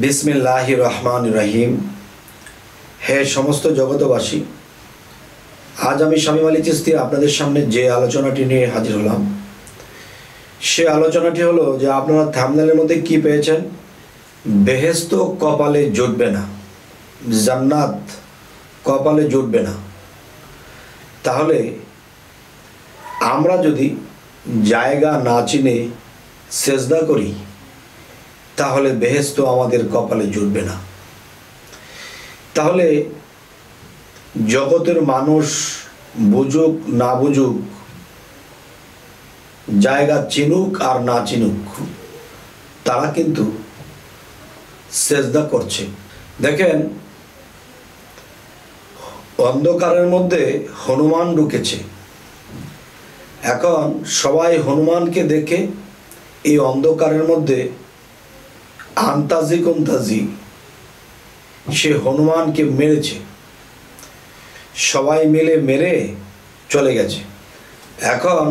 বিসমিল্লাহির রহমানির রহিম। হে সমস্ত জগতবাসী, আজ আমি শামীম আলী চিশতি আপনাদের সামনে যে আলোচনাটি নিয়ে হাজির হলাম, সে আলোচনাটি হলো যে আপনারা থাম্বনেলের মধ্যে কি পেয়েছেন, বেহেশত কপালে জুটবে না, জান্নাত কপালে জুটবে না। তাহলে আমরা যদি জায়গা না চিনে সেজদা করি তাহলে বেহেশত আমাদের কপালে জুটবে না। তাহলে জগতের মানুষ বুঝুক না বুঝুক, জায়গা চিনুক আর না চিনুক, তারা কিন্তু সেজদা করছে। দেখেন, অন্ধকারের মধ্যে হনুমান ঢুকেছে। এখন সবাই হনুমানকে দেখে এই অন্ধকারের মধ্যে আন্তাজি কুন্তাজি সে হনুমানকে মেরেছে। সবাই মিলে মেরে চলে গেছে। এখন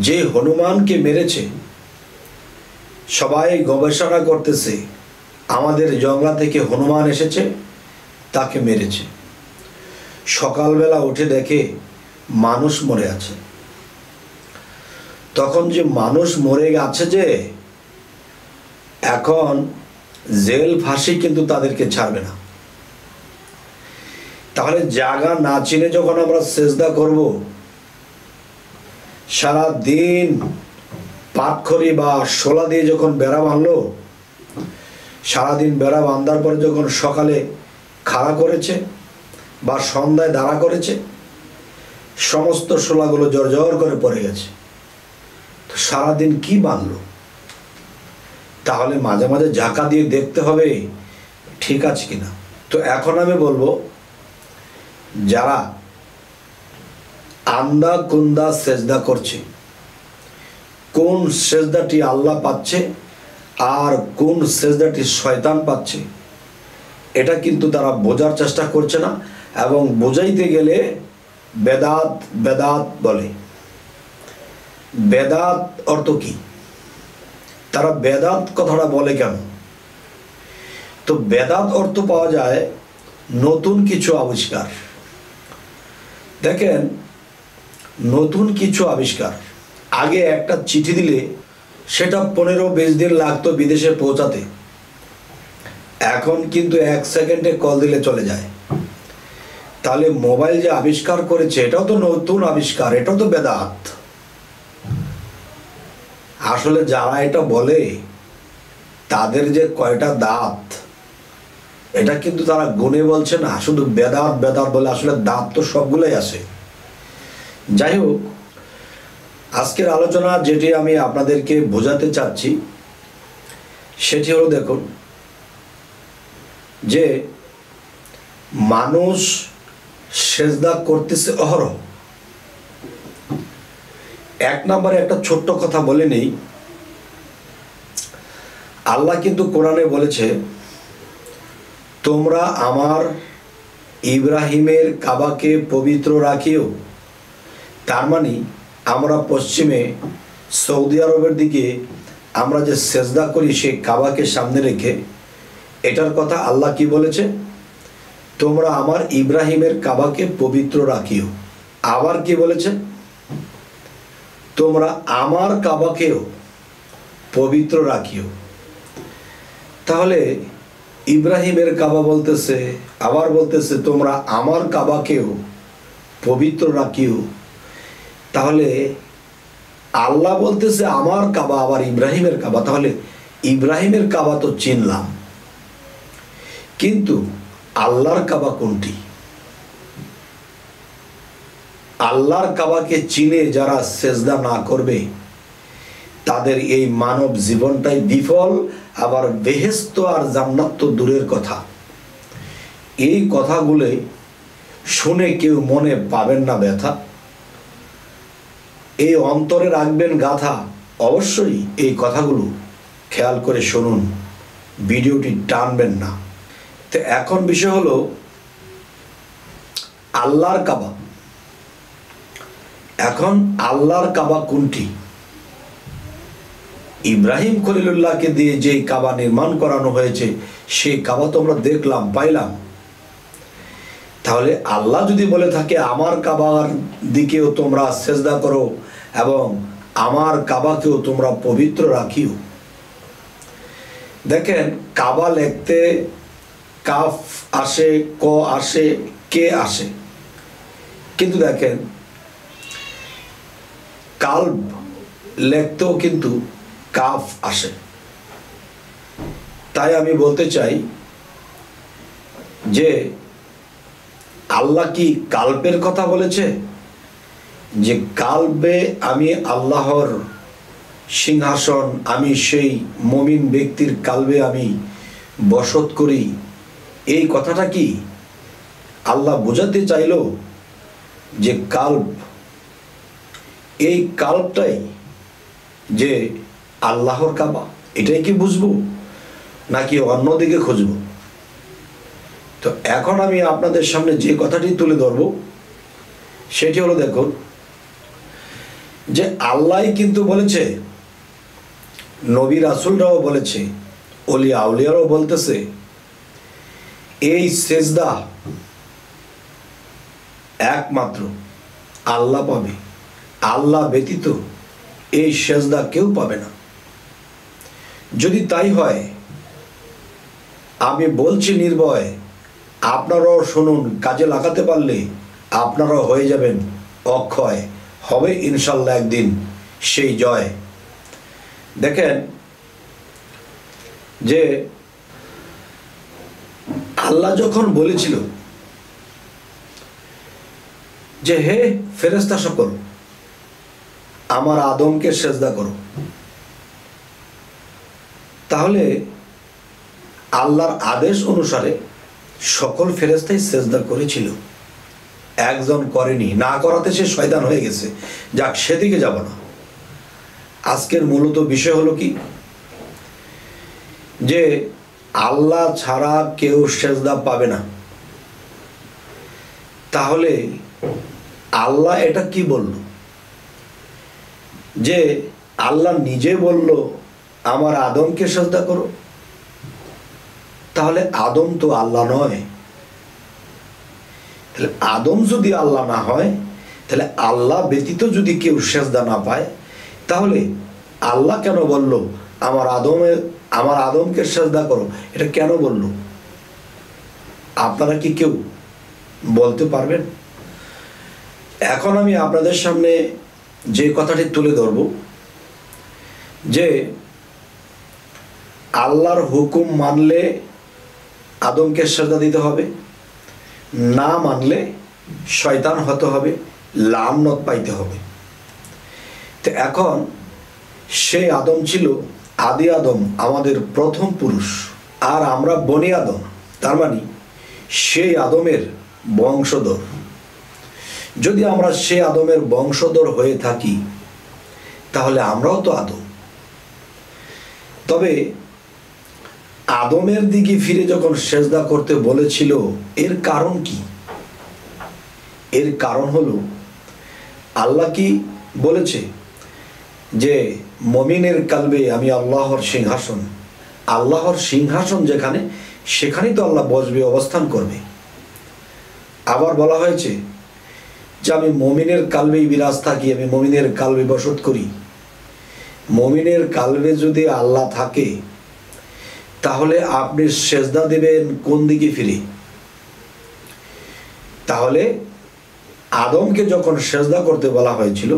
যে হনুমানকে মেরেছে সবাই গবেষণা করতেছে, আমাদের জঙ্গলা থেকে হনুমান এসেছে, তাকে মেরেছে। সকালবেলা উঠে দেখে মানুষ মরে আছে। তখন যে মানুষ মরে গেছে, যে এখন জেল ফাঁসি কিন্তু তাদেরকে ছাড়বে না। তাহলে জায়গা না চিনে যখন আমরা সেজদা করব, সারা দিন পাটখড়ি বা শোলা দিয়ে যখন বেড়া বাঁধলো, সারাদিন বেড়া বাঁধার পরে যখন সকালে খাড়া করেছে বা সন্ধ্যায় দাঁড়া করেছে, সমস্ত শোলাগুলো জর্জর করে পড়ে গেছে। তো সারাদিন কি বাঁধলো? তাহলে মাঝে মাঝে ঝাঁকা দিয়ে দেখতে হবে ঠিক আছে কিনা। তো এখন আমি বলবো, যারা আন্দা কুন্দা সেজদা করছে, কোন সেজদাটি আল্লাহ পাচ্ছে আর কোন সেজদাটি শয়তান পাচ্ছে, এটা কিন্তু তারা বোঝার চেষ্টা করছে না। এবং বোঝাইতে গেলে বেদাত বেদাত বলে। বেদাত অর্থ কি? তারা বেদাত কথাটা বলে কেন? তো বেদাত অর্থ পাওয়া যায় নতুন কিছু আবিষ্কার। দেখেন, নতুন কিছু আবিষ্কার। আগে একটা চিঠি দিলে সেটা 15-20 দিন লাগতো বিদেশে পৌঁছাতে। এখন কিন্তু 1 সেকেন্ডে কল দিলে চলে যায়। তাহলে মোবাইল যে আবিষ্কার করেছে, এটাও তো নতুন আবিষ্কার, এটাও তো বেদাত। আসলে যারা এটা বলে তাদের যে কয়টা দাঁত, এটা কিন্তু তারা গুণে বলছে না, শুধু বেদাত বেদাত বলে। আসলে দাঁত তো সবগুলোই আছে। যাই হোক, আজকের আলোচনা যেটি আমি আপনাদেরকে বোঝাতে চাচ্ছি সেটি হলো, দেখুন যে মানুষ সেজদা করতেছে অহরহ। 1 নম্বরে একটা ছোট্ট কথা বলে নেই। আল্লাহ কিন্তু কোরআনে বলেছে, তোমরা আমার ইব্রাহিমের কাবাকে পবিত্র রাখিও। তার মানে আমরা পশ্চিমে সৌদি আরবের দিকে আমরা যে সেজদা করি সেই কাবাকে সামনে রেখে, এটার কথা আল্লাহ কি বলেছে? তোমরা আমার ইব্রাহিমের কাবাকে পবিত্র রাখিও। আবার কি বলেছে? তোমরা আমার কাবাকেও পবিত্র রাখিও। তাহলে ইব্রাহিমের কাবা বলতেছে, আবার বলতেছে তোমরা আমার কাবাকেও পবিত্র রাখিও। তাহলে আল্লাহ বলতেছে আমার কাবা, আবার ইব্রাহিমের কাবা। তাহলে ইব্রাহিমের কাবা তো চিনলাম, কিন্তু আল্লাহর কাবা কোনটি? আল্লাহর কাবাকে চিনে যারা সেজদা না করবে, তাদের এই মানব জীবনটাই বিফল। আবার বেহেশত আর জান্নাত তো দূরের কথা। এই কথাগুলো শুনে কেউ মনে পাবেন না ব্যথা, এই অন্তরে রাখবেন গাথা। অবশ্যই এই কথাগুলো খেয়াল করে শুনুন, ভিডিওটি টানবেন না। তো এখন বিষয় হলো আল্লাহর কাবা। এখন আল্লাহর কাবা কোনটি? ইব্রাহিম খলিলুল্লাহকে দিয়ে যে কাবা নির্মাণ করানো হয়েছে সেই কাবা তো আমরা দেখলাম, পাইলাম। তাহলে আল্লাহ যদি বলে থাকে আমার কাবার দিকেও তোমরা সেজদা করো এবং আমার কাবাকেও তোমরা পবিত্র রাখিও। দেখেন, কাবা লিখতে কাফ আসে, ক আসে, কে আসে, কিন্তু দেখেন কালব লিখতেও কিন্তু কাফ আসে। তাই আমি বলতে চাই যে আল্লাহ কি কাল্পের কথা বলেছে, যে কাল্বে আমি আল্লাহর সিংহাসন, আমি সেই মুমিন ব্যক্তির কাল্বে আমি বসত করি, এই কথাটা কি আল্লাহ বোঝাতে চাইল? যে কাল্ব, এই কাল্বটাই যে আল্লাহর কাবা, এটাই কি বুঝবো নাকি অন্যদিকে খুঁজবো? তো এখন আমি আপনাদের সামনে যে কথাটি তুলে ধরব সেটি হলো, দেখুন যে আল্লাহ কিন্তু বলেছে, নবী রাসূলরাও বলেছে, ওলিয়া আউলিয়ারাও বলতেছে, এই সেজদা একমাত্র আল্লাহ পাবে, আল্লাহ ব্যতীত এই সেজদা কেউ পাবে না। যদি তাই হয়, আমি বলছি নির্ভয়, আপনারাও শুনুন, কাজে লাগাতে পারলে আপনারাও হয়ে যাবেন অক্ষয়, হবে ইনশাল্লাহ একদিন সেই জয়। দেখেন যে আল্লাহ যখন বলেছিল যে হে ফেরেশতা সকল, আমার আদমকে সেজদা করো, তাহলে আল্লাহর আদেশ অনুসারে সকল ফেরেশতাই সেজদা করেছিল, একজন করেনি। না করাতে সে শয়তান হয়ে গেছে। যাক, সেদিকে যাব না। আজকের মূলত বিষয় হলো কি, যে আল্লাহ ছাড়া কেউ সেজদা পাবে না। তাহলে আল্লাহ এটা কি বলল? যে আল্লাহ নিজে বলল আমার আদমকে সেজদা করো, তাহলে আদম তো আল্লাহ নয়। তাহলে আদম যদি আল্লাহ না হয়, তাহলে আল্লাহ ব্যতীত যদি কেউ সেজদা না পায়, তাহলে আল্লাহ কেন বলল আমার আদমকে সেজদা করো? এটা কেন বলল? আপনারা কি কেউ বলতে পারবেন? এখন আমি আপনাদের সামনে যে কথাটি তুলে ধরব, যে আল্লাহর হুকুম মানলে আদমকে সেজদা দিতে হবে, না মানলে শয়তান হতে হবে, লানত পাইতে হবে। তো এখন সেই আদম ছিল আদি আদম, আমাদের প্রথম পুরুষ, আর আমরা বনি আদম, তার মানে সেই আদমের বংশধর। যদি আমরা সেই আদমের বংশধর হয়ে থাকি, তাহলে আমরাও তো আদম। তবে আদমের দিকে ফিরে যখন সেজদা করতে বলেছিল, এর কারণ কি? এর কারণ হলো, আল্লাহ কি বলেছে যে মুমিনের কালবে আমি আল্লাহর সিংহাসন, আল্লাহর সিংহাসন যেখানে, সেখানেই তো আল্লাহ বসবে, অবস্থান করবে। আবার বলা হয়েছে যে আমি মুমিনের কালবেই বিরাজ থাকি, আমি মুমিনের কালবে বসত করি। মুমিনের কালবে যদি আল্লাহ থাকে, তাহলে আপনি সেজদা দেবেন কোন দিকে ফিরে? তাহলে আদমকে যখন সেজদা করতে বলা হয়েছিল,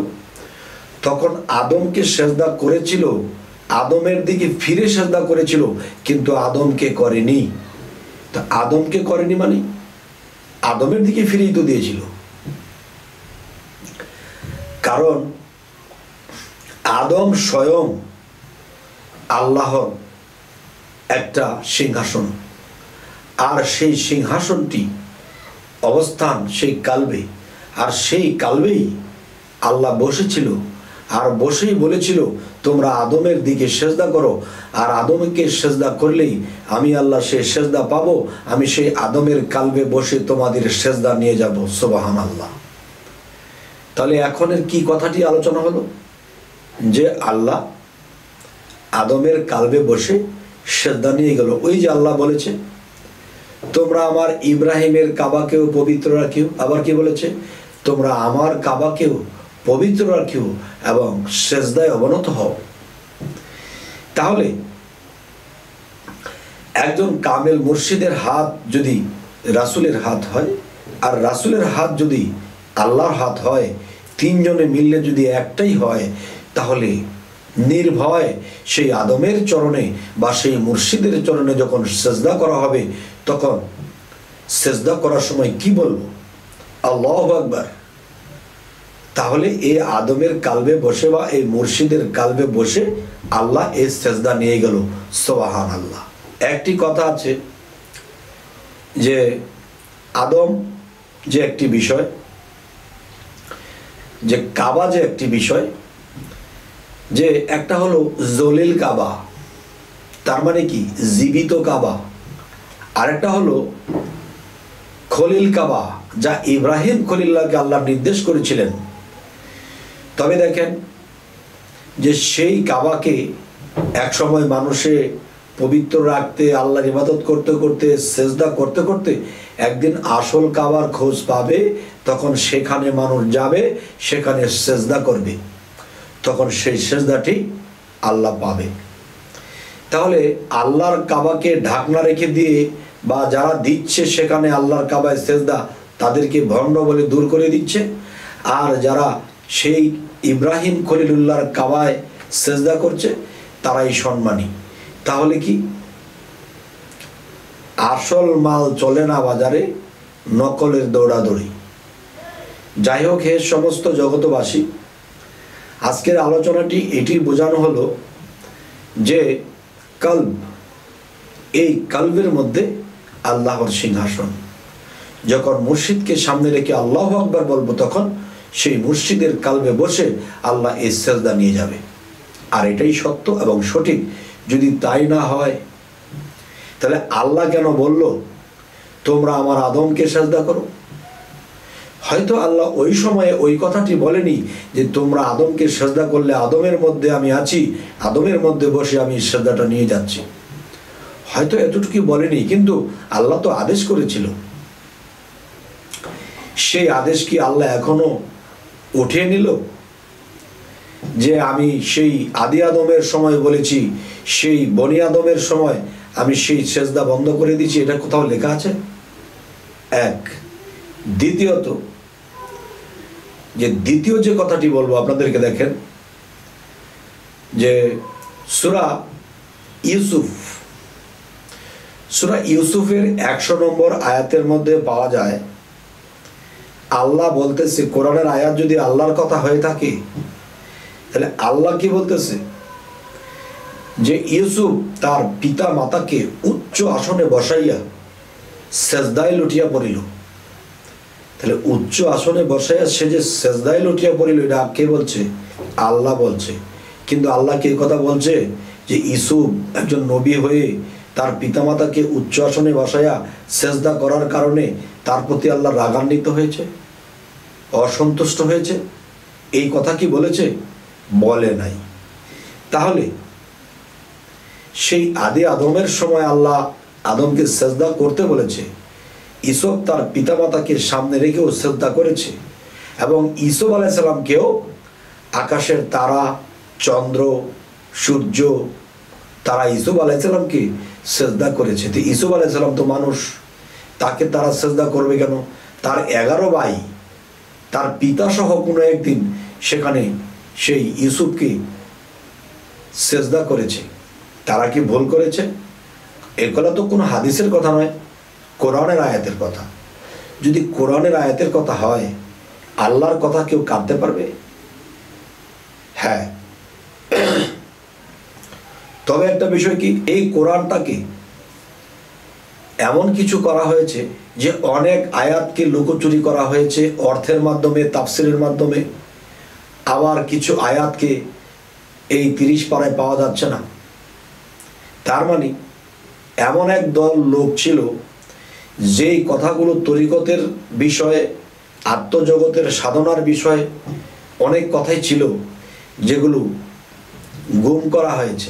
তখন আদমকে সেজদা করেছিল, আদমের দিকে ফিরে সেজদা করেছিল, কিন্তু আদমকে করেনি। তো আদমকে করেনি মানে আদমের দিকে ফিরেই তো দিয়েছিল। কারণ আদম স্বয়ং আল্লাহর একটা সিংহাসন, আর সেই সিংহাসনটি অবস্থান সেই কালবে, আর সেই কালবেই আল্লাহ বসেছিল, আর বসেই বলেছিল তোমরা আদমের দিকে সেজদা করো, আর আদমকে সেজদা করলেই আমি আল্লাহ সেই সেজদা পাবো, আমি সেই আদমের কালবে বসে তোমাদের সেজদা নিয়ে যাব। সুবহানাল্লাহ। তাহলে এখনের কি কথাটি আলোচনা হলো? যে আল্লাহ আদমের কালবে বসে সেজদা নিয়ে গেল। ওই যে আল্লাহ বলেছে তোমরা আমার ইব্রাহিমের কাবাকেও পবিত্র রাখিও, আবার কি বলেছে তোমরা আমার কাবাকেও পবিত্র রাখিও এবং সেজদায় অবনত হও। তাহলে একজন কামেল মুর্শিদের হাত যদি রাসূলের হাত হয় আর রাসূলের হাত যদি আল্লাহর হাত হয়, তিনজনে মিললে যদি একটাই হয়, তাহলে নির্ভয় সেই আদমের চরণে বা সেই মুর্শিদের চরণে যখন সেজদা করা হবে, তখন সেজদা করার সময় কি বলবো? আল্লাহু আকবার। তাহলে এই আদমের কালবে বসে বা এই মুর্শিদের কালবে বসে আল্লাহ এই সেজদা নিয়ে গেল। সুবহানাল্লাহ। একটি কথা আছে যে আদম যে একটি বিষয়, যে কাবা যে একটি বিষয়, যে একটা হলো জলিল কাবা, তার মানে কি জীবিত কাবা, আরেকটা হলো খলিল কাবা, যা ইব্রাহিম খলিল্লাহকে আল্লাহ নির্দেশ করেছিলেন। তবে দেখেন যে সেই কাবাকে এক সময় মানুষে পবিত্র রাখতে, আল্লাহর ইবাদত করতে করতে, সেজদা করতে করতে একদিন আসল কাবার খোঁজ পাবে, তখন সেখানে মানুষ যাবে, সেখানে সেজদা করবে, তখন সেই সেজদাটি আল্লাহ পাবে। তাহলে আল্লাহর কাবাকে ঢাকনা রেখে দিয়ে বা যারা দিচ্ছে সেখানে আল্লাহর কাবায় সেজদা, তাদেরকে ভণ্ড বলে দূর করে দিচ্ছে, আর যারা সেই ইব্রাহিম খলিলুল্লাহর কাবায় সেজদা করছে তারাই সম্মানী। তাহলে কি আসল মাল চলে না বাজারে, নকলের দৌড়াদৌড়ি। যাই হোক, হে সমস্ত জগতবাসী, আজকের আলোচনাটি এটি বোঝানো হলো যে কলব, এই কলবের মধ্যে আল্লাহর সিংহাসন। যখন মুর্শিদকে সামনে রেখে আল্লাহু আকবার বলবো, তখন সেই মুর্শিদের কলবে বসে আল্লাহ এই সেজদা নিয়ে যাবে। আর এটাই সত্য এবং সঠিক। যদি তাই না হয়, তাহলে আল্লাহ কেন বলল তোমরা আমার আদমকে সেজদা করো? হয়তো আল্লাহ ওই সময়ে ওই কথাটি বলেনি যে তোমরা আদমকে সেজদা করলে আদমের মধ্যে আমি আছি, আদমের মধ্যে বসে আমি সেজদাটা নিয়ে যাচ্ছি, হয়তো এতটুকু বলেনি। কিন্তু আল্লাহ তো আদেশ করেছিল। সেই আদেশ কি আল্লাহ এখনো উঠিয়ে নিল? যে আমি সেই আদি আদমের সময় বলেছি, সেই বনি আদমের সময় আমি সেই সেজদা বন্ধ করে দিয়েছি, এটা কোথাও লেখা আছে? এক। দ্বিতীয়ত, যে দ্বিতীয় যে কথাটি বলবো আপনাদেরকে, দেখেন যে সূরা ইউসুফের 100 নম্বর আয়াতের মধ্যে পাওয়া যায়, আল্লাহ বলতেছে, কোরআনের আয়াত যদি আল্লাহর কথা হয়ে থাকে, তাহলে আল্লাহ কি বলতেছে যে ইউসুফ তার পিতা মাতাকে উচ্চ আসনে বসাইয়া সেজদায় লুটিয়া পড়িল। তাহলে উচ্চ আসনে বসাইয়া সে যে সেজদায় লুটিয়া পড়িল, এটা কে বলছে? আল্লাহ বলছে। কিন্তু আল্লাহ কে কথা বলছে যে ইউসুফ একজন নবী হয়ে তার পিতামাতাকে উচ্চ আসনে বসাইয়া সেজদা করার কারণে তার প্রতি আল্লাহ রাগান্বিত হয়েছে, অসন্তুষ্ট হয়েছে, এই কথা কি বলেছে? বলে নাই। তাহলে সেই আদি আদমের সময় আল্লাহ আদমকে সেজদা করতে বলেছে, ইউসুফ তার পিতামাতাকে সামনে রেখেও সেজদা করেছে, এবং ইউসুফ আলাইহিস সালামকেও আকাশের তারা, চন্দ্র, সূর্য, তারা ইউসুফ আলাইহিস সালামকে সেজদা করেছে। তো ইউসুফ আলাইহিস সালাম তো মানুষ, তাকে তারা সেজদা করবে কেন? তার 11 ভাই, তার পিতা সহ কোনো একদিন সেখানে সেই ইউসুফকে সেজদা করেছে। তারা কি ভুল করেছে? এগুলো তো কোনো হাদিসের কথা নয়, কোরআনের আয়াতের কথা। যদি কোরআনের আয়াতের কথা হয়, আল্লাহর কথা কেউ কাঁদতে পারবে? হ্যাঁ। তবে একটা বিষয় কি, এই কোরআনটাকে এমন কিছু করা হয়েছে যে অনেক আয়াতকে লুকোচুরি করা হয়েছে অর্থের মাধ্যমে, তাফসিরের মাধ্যমে। আবার কিছু আয়াতকে এই 30 পারায় পাওয়া যাচ্ছে না। তার মানে এমন এক দল লোক ছিল যেই কথাগুলো তরিকতের বিষয়ে, আত্মজগতের সাধনার বিষয়ে অনেক কথাই ছিল যেগুলো গুম করা হয়েছে,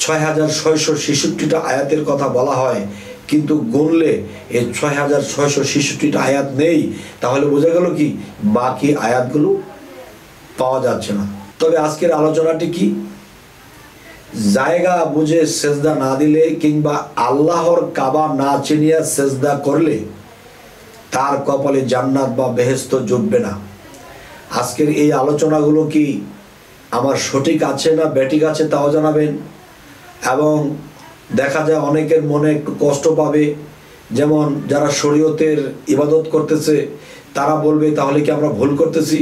6666টা আয়াতের কথা বলা হয়, কিন্তু গুনলে এই 6666টা আয়াত নেই। তাহলে বোঝা গেল কি বাকি আয়াতগুলো পাওয়া যাচ্ছে না। তবে আজকের আলোচনাটি কি, জায়গা বুঝে সেজদা না দিলে কিংবা আল্লাহর কাবা না চিনিয়া সেজদা করলে তার কপালে জান্নাত বা বেহেশত জুটবে না। আজকের এই আলোচনাগুলো কি আমার সঠিক আছে না ব্যাঠিক আছে তাও জানাবেন। এবং দেখা যায় অনেকের মনে একটু কষ্ট পাবে, যেমন যারা শরীয়তের ইবাদত করতেছে তারা বলবে তাহলে কি আমরা ভুল করতেছি।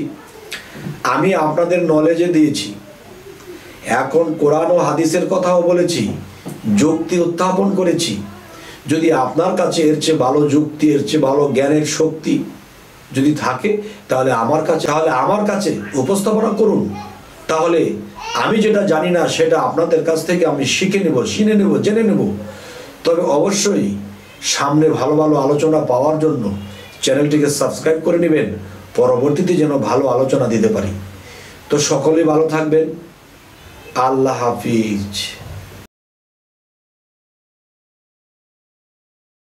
আমি আপনাদের নলেজে দিয়েছি, এখন কোরআন ও হাদিসের কথাও বলেছি, যুক্তি উত্থাপন করেছি। যদি আপনার কাছে এর চেয়ে ভালো যুক্তি, এর চেয়ে ভালো জ্ঞানের শক্তি যদি থাকে তাহলে আমার কাছে উপস্থাপনা করুন। তাহলে আমি যেটা জানি না সেটা আপনাদের কাছ থেকে আমি শিখে নেব, শুনে নেব, জেনে নেব। তবে অবশ্যই সামনে ভালো ভালো আলোচনা পাওয়ার জন্য চ্যানেলটিকে সাবস্ক্রাইব করে নেবেন, পরবর্তীতে যেন ভালো আলোচনা দিতে পারি। তো সকলেই ভালো থাকবেন। আল্লাহ হাফিজ।